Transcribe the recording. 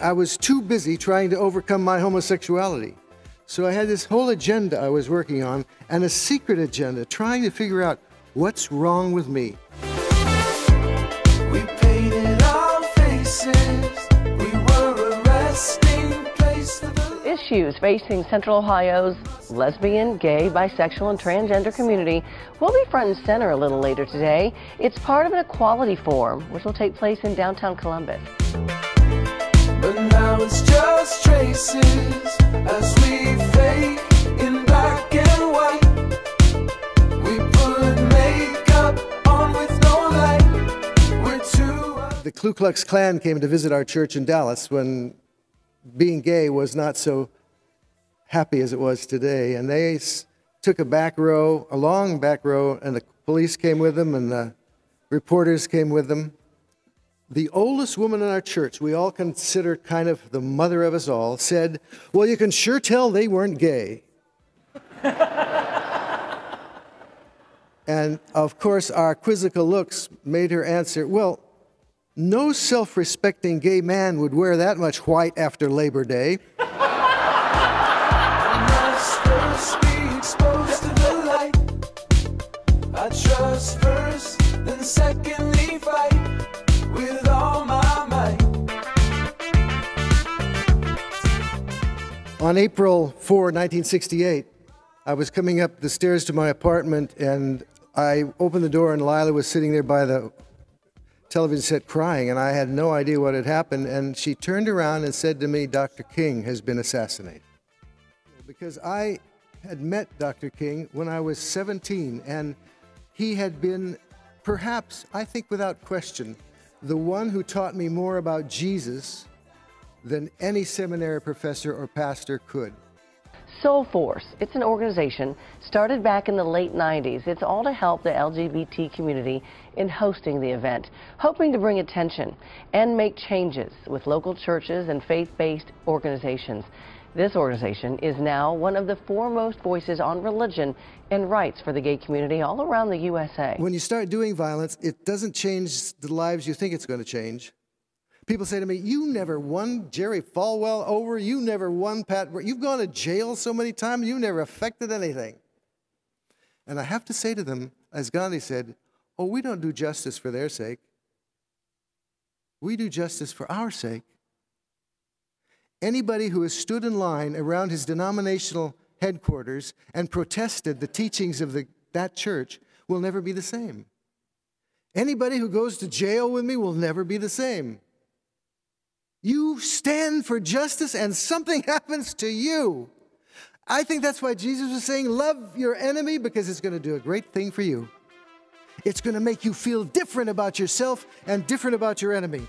I was too busy trying to overcome my homosexuality. So I had this whole agenda I was working on, and a secret agenda, trying to figure out what's wrong with me. We painted our faces, we were a resting place for the... Issues facing Central Ohio's lesbian, gay, bisexual, and transgender community will be front and center a little later today. It's part of an equality forum, which will take place in downtown Columbus. But now it's just traces as we fade in black and white. We put makeup on with no light. We're too... The Ku Klux Klan came to visit our church in Dallas when being gay was not so happy as it was today. And they took a long back row, and the police came with them and the reporters came with them. The oldest woman in our church, we all consider kind of the mother of us all, said, "Well, you can sure tell they weren't gay." And of course, our quizzical looks made her answer, "Well, no self-respecting gay man would wear that much white after Labor Day." I trust first, then secondly fight with all my might. On April 4, 1968, I was coming up the stairs to my apartment, and I opened the door, and Lila was sitting there by the television set crying, and I had no idea what had happened. And she turned around and said to me, "Dr. King has been assassinated." Because I had met Dr. King when I was 17, and he had been, perhaps, I think without question, the one who taught me more about Jesus than any seminary professor or pastor could. Soulforce, it's an organization started back in the late 90s. It's all to help the LGBT community in hosting the event, hoping to bring attention and make changes with local churches and faith-based organizations. This organization is now one of the foremost voices on religion and rights for the gay community all around the USA. When you start doing violence, it doesn't change the lives you think it's going to change. People say to me, "You never won Jerry Falwell over, you never won Pat, you've gone to jail so many times, you never affected anything." And I have to say to them, as Gandhi said, "Oh, we don't do justice for their sake. We do justice for our sake." Anybody who has stood in line around his denominational headquarters and protested the teachings of that church will never be the same. Anybody who goes to jail with me will never be the same. You stand for justice and something happens to you. I think that's why Jesus was saying, love your enemy, because it's going to do a great thing for you. It's going to make you feel different about yourself and different about your enemy.